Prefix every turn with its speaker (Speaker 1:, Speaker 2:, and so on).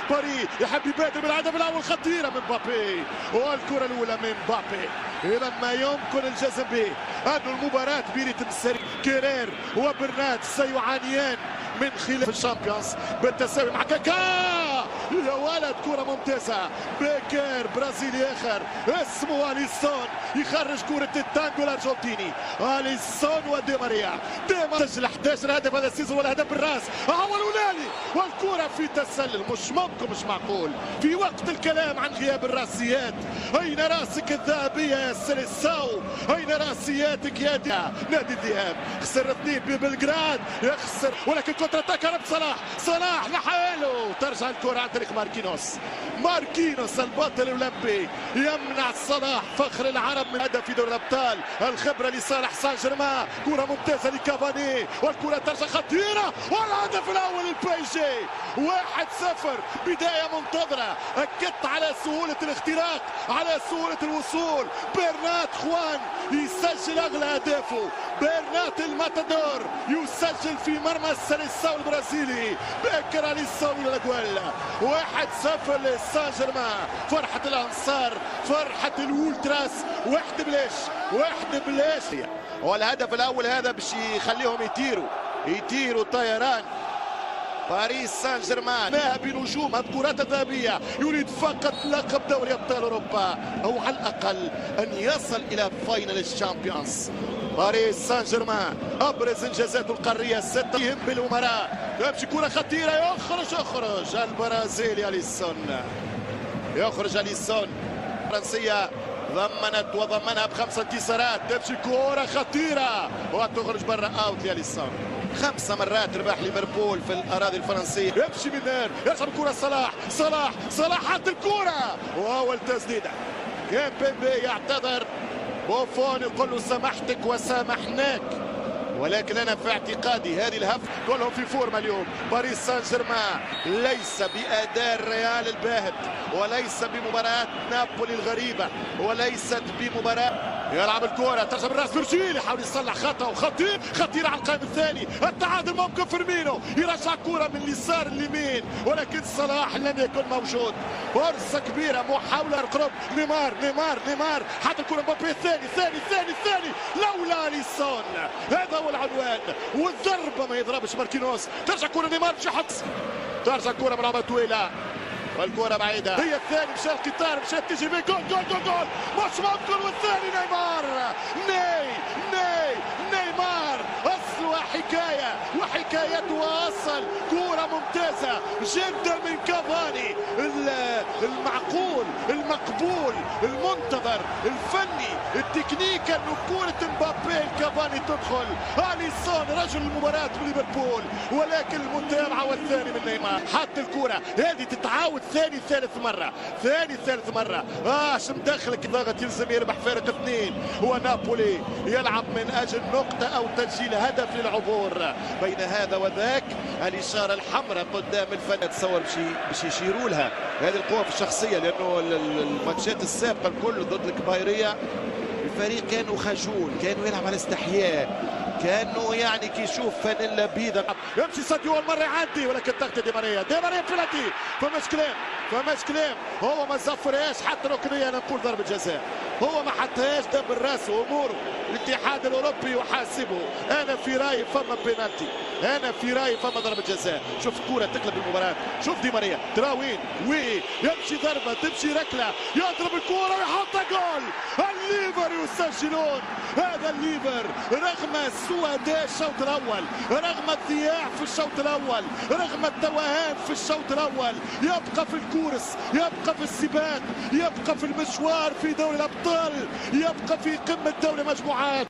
Speaker 1: باري يحب يبادر بالهدف الاول، خطيره من مبابي والكره الاولى من مبابي. اذا ما يمكن الجزم به ان المباراه بين تمسري كيرير وبرنات سيعانيان من خلال الشامبيونز بالتساوي مع كاكا. يا ولد كرة ممتازة، بيكر برازيلي اخر اسمه اليسون يخرج كرة التانجو الارجنتيني. اليسون ودي ماريا سجل 11 هدف هذا السيزون والهدف بالراس هو الولالي، والكرة في تسلل مش ممكن مش معقول في وقت الكلام عن غياب الراسيات. اين راسك الذهبية يا سيليساو؟ اين راسياتك يا نادي الذهاب؟ خسر 2 ببلغراد يخسر، ولكن كونتر اتاك رب صلاح لحاله ترجع الكرة عن طريق ماركينوس البطل الاولمبي يمنع صلاح فخر العرب من هدف في دوري الابطال. الخبره لصالح سان جيرمان، كره ممتازه لكافاني والكره ترجع خطيره والهدف الاول للبي جي 1-0. بدايه منتظره، اكدت على سهوله الاختراق على سهوله الوصول. برنات خوان يسجل اغلى اهدافه، برنات الماتادور يسجل في مرمى السيليساو البرازيلي. بكر اليسون الاجوال 1-0 لسان جيرمان. فرحة الأنصار، فرحة الولتراس، واحد بلاش. والهدف الأول هذا باش يخليهم يطيروا طيران. باريس سان جيرمان ما بنجوم الكرات الذهبية، يريد فقط لقب دوري أبطال أوروبا أو على الأقل أن يصل إلى فاينل الشامبيونز. باريس سان جيرمان أبرز إنجازاته القارية 6 يهم بالأمراء. تمشي كرة خطيرة، يخرج البرازيلي اليسون. الفرنسية ضمنها ب5 انتصارات، تمشي كرة خطيرة وتخرج برا اوت لاليسون. 5 مرات ربح ليفربول في الاراضي الفرنسيه. يمشي من يرجع الكرة صلاح حط الكرة واول تسديدة. كان بيبي يعتذر، بوفون يقول له سامحتك وسامحناك، ولكن انا في اعتقادي هذه الهف كلهم في فورمه اليوم. باريس سان جيرمان ليس باداء الريال الباهت، وليس بمباراه نابولي الغريبه، وليست بمباراه. يلعب الكرة ترجع بالراس فيرجيل يحاول يصلح خطأ خطيرة على القائم الثاني. التعادل ممكن، فيرمينو يرجع كرة من اليسار اليمين ولكن صلاح لم يكن موجود. فرصة كبيرة، محاولة قرب نيمار حط الكرة مبابي الثاني لولا اليسون. هذا هو العنوان، والضربة ما يضربش ماركينوس. ترجع كرة نيمار مش حطس، ترجع كرة ملعبة طويلة والكرة بعيدة. هي الثاني مشى القطار، مشى تجي بيه جول مش ممكن. والثاني نيمار أصلها حكاية وحكايتها أصل. كرة ممتازة جدا من كافاني، المعقول المقبول المنتظر الفني التكنيك انه كرة مبابي كافاني تدخل. اليسون رجل المباراة بليفربول، ولكن المتابعة والثاني من نيمار. حط الكرة هذه تتعاود ثالث مرة. شو مدخلك ضغط يلزم يربح فارق 2. هو نابولي يلعب من اجل نقطة او تسجيل هدف للعبور. بين هذا وذاك الاشارة الحمراء قدام الفن، تصور باش يشيروا لها هذه القوة في الشخصية، لانه الماتشات السابقة الكل ضد الكبايرية الفريق كانوا خجول، كانوا يلعب على استحياء، كانه يعني كي يشوف فانيلا بيضة. يمشي ساديو المرة يعدي، ولكن تغطي دي ماريا بلاتي. فماش كلام هو ما زفرهاش حتى ركنية. انا نقول ضربة جزاء، هو ما حطهاش دب الراس واموره. الاتحاد الاوروبي يحاسبه. انا في رايي فما بينالتي، انا في رايي فما ضربة جزاء. شوف الكرة تقلب المباراة، شوف دي ماريا تراوين يمشي ضربة تمشي ركلة، يضرب الكرة ويحط جول. الليفر يسجلون. هذا الليفر رغم سوء اداء الشوط الاول، رغم الضياع في الشوط الاول، رغم التوهان في الشوط الاول، يبقى في الكورس، يبقى في السباق، يبقى في المشوار في دوري الابطال، يبقى في قمة دوري مجموعات.